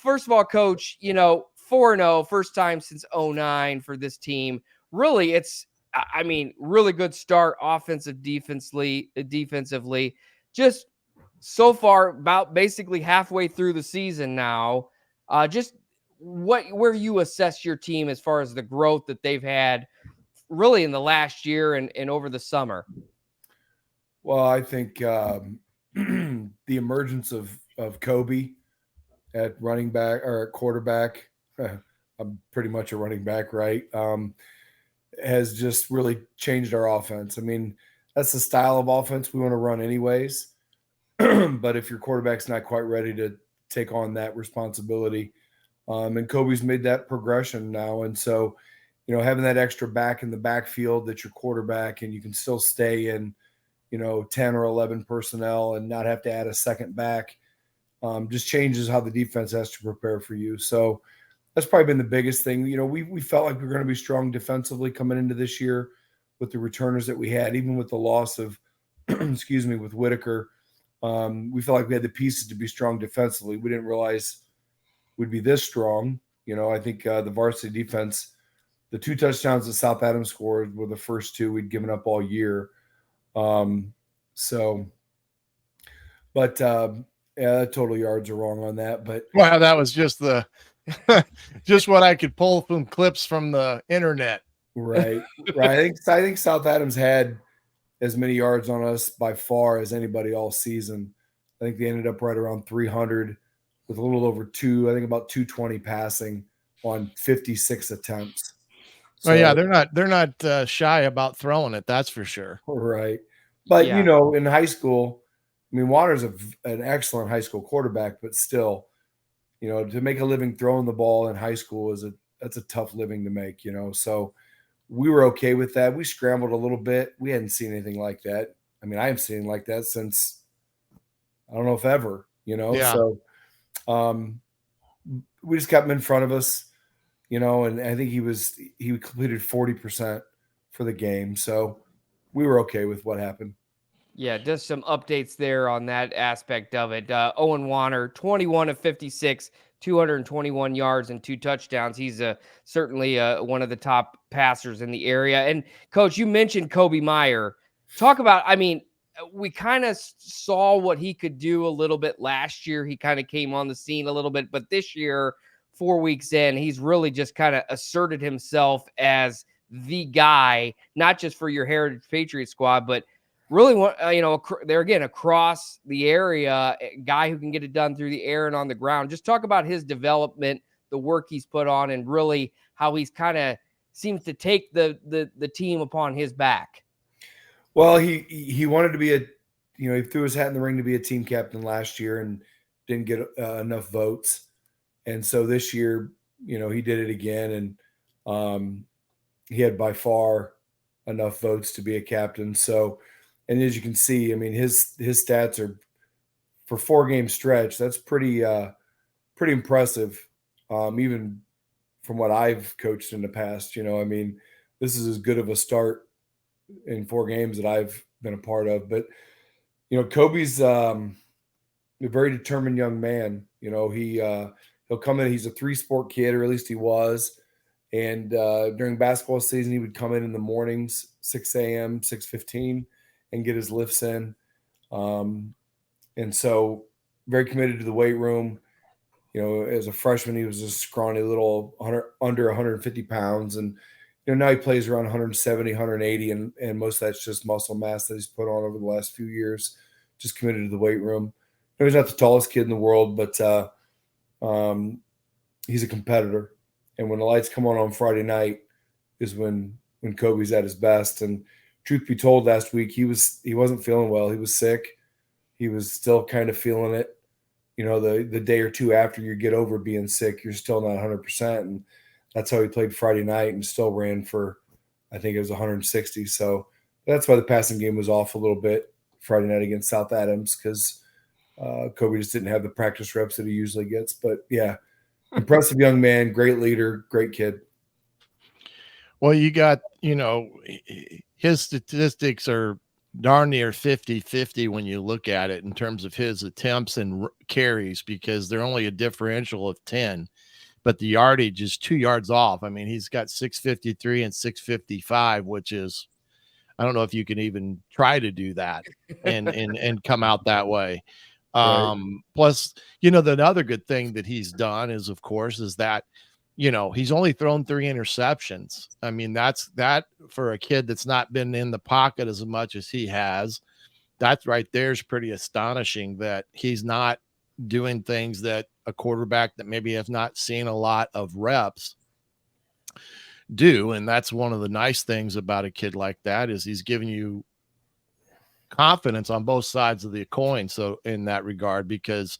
first of all, Coach, 4-0, first time since 2009 for this team. Really, it's, really good start defensively. Just so far, about basically halfway through the season now. Just where you assess your team as far as the growth that they've had really in the last year and over the summer. Well, I think the emergence of Kobe at running back or at quarterback, I'm pretty much a running back, right? Has just really changed our offense. I mean, that's the style of offense we want to run anyways. But if your quarterback's not quite ready to take on that responsibility, and Kobe's made that progression now, and so having that extra back in the backfield that's your quarterback, and you can still stay in 10 or 11 personnel and not have to add a second back, just changes how the defense has to prepare for you. So that's probably been the biggest thing. We felt like we were going to be strong defensively coming into this year with the returners that we had, even with the loss of, with Whitaker. We felt like we had the pieces to be strong defensively. We didn't realize we'd be this strong. I think the varsity defense, the 2 touchdowns that South Adams scored were the first 2 we'd given up all year. The total yards are wrong on that. But wow, that was just just what I could pull from clips from the internet. Right. I think South Adams had as many yards on us by far as anybody all season. I think they ended up right around 300 with a little over about 220 passing on 56 attempts. So, yeah, they're not shy about throwing it. That's for sure. Right. But, in high school, Waters an excellent high school quarterback, but still, to make a living throwing the ball in high school that's a tough living to make, So we were okay with that. We scrambled a little bit. We hadn't seen anything like that. I haven't seen anything like that since, I don't know if ever, Yeah. So we just kept him in front of us, and I think he completed 40% for the game. So we were okay with what happened. Yeah, just some updates there on that aspect of it. Owen Warner, 21 of 56, 221 yards and 2 touchdowns. He's certainly one of the top passers in the area. And, Coach, you mentioned Kobe Meyer. Talk about, we kind of saw what he could do a little bit last year. He kind of came on the scene a little bit. But this year, 4 weeks in, he's really just kind of asserted himself as the guy, not just for your Heritage Patriot squad, but really, there again, across the area, a guy who can get it done through the air and on the ground. Just talk about his development, the work he's put on, and really how he's kind of seems to take the team upon his back. Well, he wanted to be he threw his hat in the ring to be a team captain last year and didn't get enough votes. And so this year, he did it again, and he had by far enough votes to be a captain. So, and as you can see, his stats are for 4-game stretch. That's pretty impressive, even from what I've coached in the past. This is as good of a start in 4 games that I've been a part of. But Kobe's a very determined young man. He'll come in. He's a 3-sport kid, or at least he was. And during basketball season, he would come in the mornings, 6 a.m., 6:15. And get his lifts in. And so very committed to the weight room. As a freshman, he was a scrawny little under 150 pounds. And, now he plays around 170, 180. And most of that's just muscle mass that he's put on over the last few years, just committed to the weight room. He's not the tallest kid in the world, but he's a competitor. And when the lights come on Friday night is when Kobe's at his best. And truth be told, last week he wasn't feeling well. He was sick. He was still kind of feeling it. The day or two after you get over being sick, you're still not 100%. And that's how he played Friday night and still ran for, I think it was 160. So that's why the passing game was off a little bit Friday night against South Adams, because Kobe just didn't have the practice reps that he usually gets. But yeah, impressive young man, great leader, great kid. Well, you got, his statistics are darn near 50-50 when you look at it in terms of his attempts and carries, because they're only a differential of 10, but the yardage is 2 yards off. I mean, he's got 653 and 655, which is, I don't know if you can even try to do that and come out that way. Right. Plus, the other good thing that he's done is, of course, is that, he's only thrown 3 interceptions. I mean, that for a kid that's not been in the pocket as much as he has, that's right there is pretty astonishing that he's not doing things that a quarterback that maybe has not seen a lot of reps do. And that's one of the nice things about a kid like that, is he's giving you confidence on both sides of the coin. So in that regard, because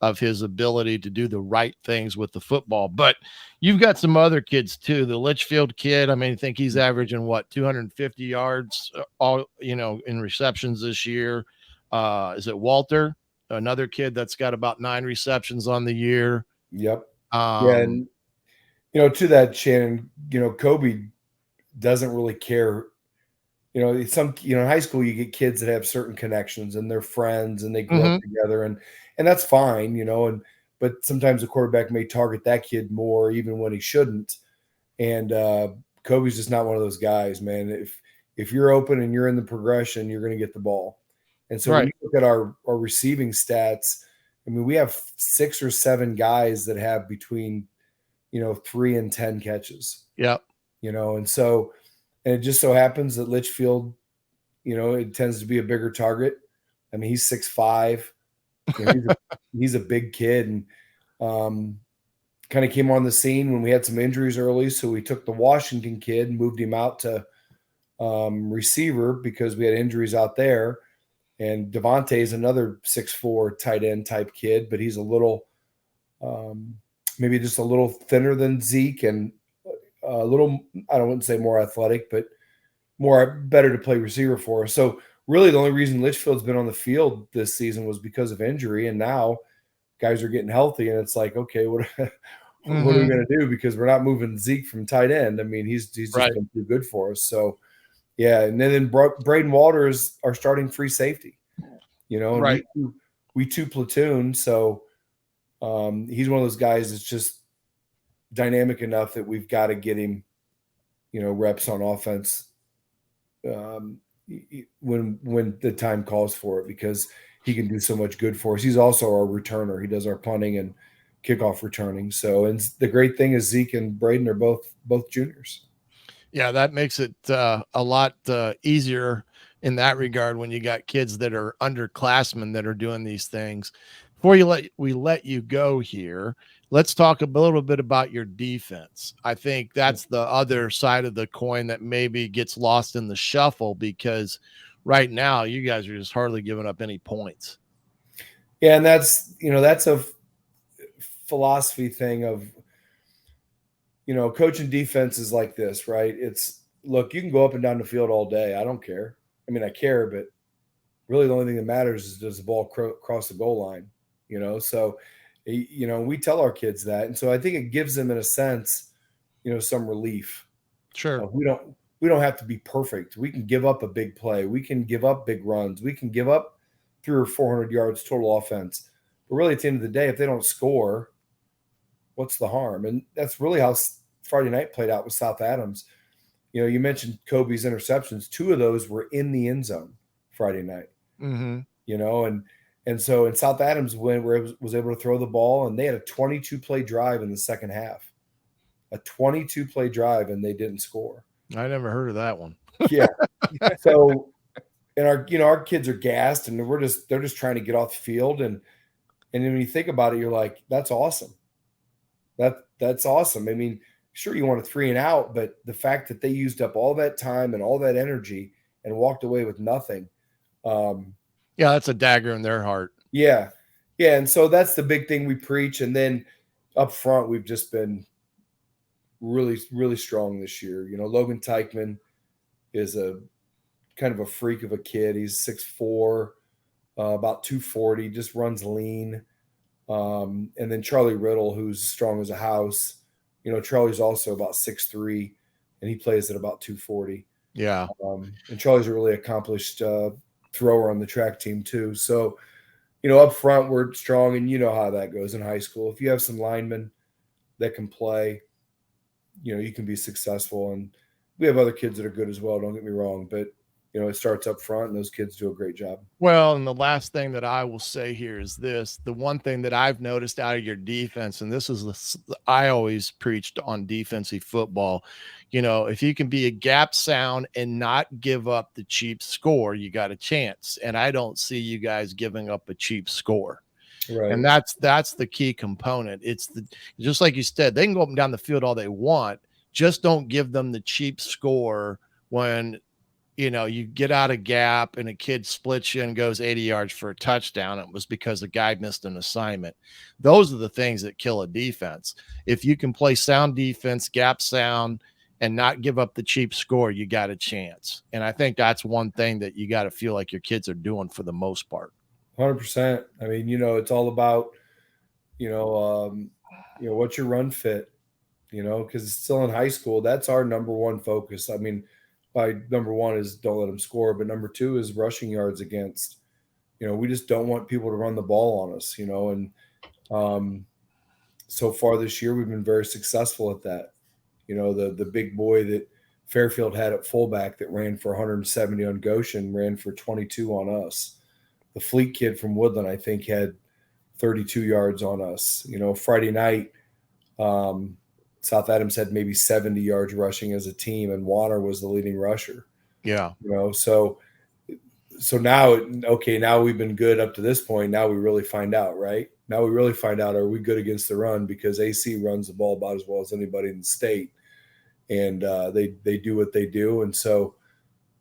of his ability to do the right things with the football. But you've got some other kids too. The Litchfield kid, I mean, I think he's averaging 250 yards in receptions this year. Is it Walter? Another kid that's got about 9 receptions on the year. Yep. Yeah. And, to that, Shannon, Kobe doesn't really care. In high school, you get kids that have certain connections and they're friends and they grew up together, and that's fine, but sometimes the quarterback may target that kid more even when he shouldn't. And Kobe's just not one of those guys, man. If you're open and you're in the progression, you're going to get the ball. And so when you look at our receiving stats, I mean, we have 6 or 7 guys that have between 3 and 10 catches. Yep. And it just so happens that Litchfield, it tends to be a bigger target. I mean, he's 6'5". He's a big kid, and kind of came on the scene when we had some injuries early. So we took the Washington kid and moved him out to receiver because we had injuries out there. And Devontae is another 6'4" tight end type kid, but he's a little, maybe just a little thinner than Zeke, and a little, I wouldn't say more athletic, but better to play receiver for us. So really the only reason Litchfield's been on the field this season was because of injury. And now guys are getting healthy, and it's like, okay, what are we going to do? Because we're not moving Zeke from tight end. I mean, he's just been too good for us. So yeah. And then Braden Walter is our starting free safety, and we two platoon. So he's one of those guys that's just dynamic enough that we've got to get him, reps on offense when the time calls for it, because he can do so much good for us. He's also our returner. He does our punting and kickoff returning. So, and the great thing is Zeke and Braden are both juniors. Yeah, that makes it a lot easier in that regard when you got kids that are underclassmen that are doing these things. Before we let you go here, let's talk a little bit about your defense. I think that's the other side of the coin that maybe gets lost in the shuffle, because right now you guys are just hardly giving up any points. Yeah, and that's a philosophy thing of, coaching defense is like this, right? It's, look, you can go up and down the field all day. I don't care. I mean, I care, but really the only thing that matters is, does the ball cross the goal line? So, we tell our kids that. And so I think it gives them, in a sense, some relief. Sure. We don't have to be perfect. We can give up a big play. We can give up big runs. We can give up 300 or 400 yards total offense. But really, at the end of the day, if they don't score, what's the harm? And that's really how Friday night played out with South Adams. You mentioned Kobe's interceptions. 2 of those were in the end zone Friday night. And so in South Adams, was able to throw the ball, and they had a 22-play drive in the second half. A 22-play drive, and they didn't score. I never heard of that one. Yeah. So, and our kids are gassed, and they're just trying to get off the field. And then when you think about it, you're like, that's awesome. That's awesome. I mean, sure, you want a 3 and out, but the fact that they used up all that time and all that energy and walked away with nothing. Yeah, that's a dagger in their heart. Yeah. Yeah. And so that's the big thing we preach. And then up front, we've just been really, really strong this year. Logan Teichman is a kind of a freak of a kid. He's 6'4", about 240, just runs lean. And then Charlie Riddle, who's strong as a house. Charlie's also about 6'3", and he plays at about 240. Yeah. And Charlie's a really accomplished thrower on the track team too. So, up front we're strong, and you know how that goes in high school. If you have some linemen that can play, you can be successful. And we have other kids that are good as well. Don't get me wrong, but it starts up front, and those kids do a great job. Well, and the last thing that I will say here is this: the one thing that I've noticed out of your defense, and this is I always preached on defensive football. If you can be a gap sound and not give up the cheap score, you got a chance. And I don't see you guys giving up a cheap score. Right. And that's the key component. It's just like you said, they can go up and down the field all they want. Just don't give them the cheap score when you get out of gap and a kid splits you and goes 80 yards for a touchdown. It was because the guy missed an assignment. Those are the things that kill a defense. If you can play sound defense, gap sound, and not give up the cheap score, you got a chance. And I think that's one thing that you got to feel like your kids are doing for the most part. 100%. I mean, it's all about, what's your run fit, because it's still in high school. That's our number one focus. I mean, number one is don't let them score, but number two is rushing yards against. We just don't want people to run the ball on us, and so far this year we've been very successful at that. The big boy that Fairfield had at fullback that ran for 170 on Goshen ran for 22 on us. The Fleet kid from Woodland, I think, had 32 yards on us. Friday night, South Adams had maybe 70 yards rushing as a team, and Warner was the leading rusher. Yeah. So now, now we've been good up to this point. Now we really find out, right? Now we really find out, are we good against the run? Because AC runs the ball about as well as anybody in the state. And they do what they do. And so,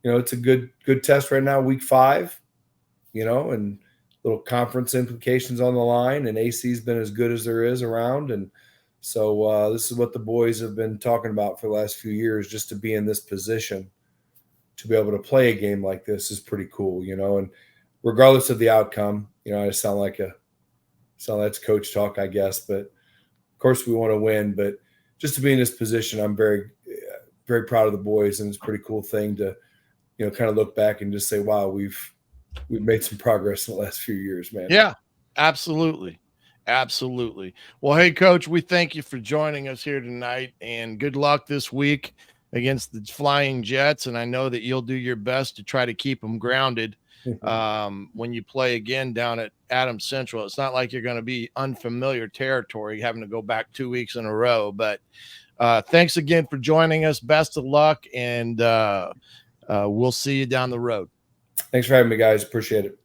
it's a good test right now, week 5, and little conference implications on the line. And AC's been as good as there is around. And so this is what the boys have been talking about for the last few years, just to be in this position to be able to play a game like this is pretty cool, and regardless of the outcome, I sound like that's coach talk, I guess, but of course we want to win, but just to be in this position, I'm very, very proud of the boys. And it's a pretty cool thing to, kind of look back and just say, wow, we've made some progress in the last few years, man. Yeah, absolutely. Absolutely. Well, hey, Coach, we thank you for joining us here tonight, and good luck this week against the Flying Jets. And I know that you'll do your best to try to keep them grounded when you play again down at Adams Central. It's not like you're going to be unfamiliar territory having to go back 2 weeks in a row. But thanks again for joining us. Best of luck, and we'll see you down the road. Thanks for having me, guys. Appreciate it.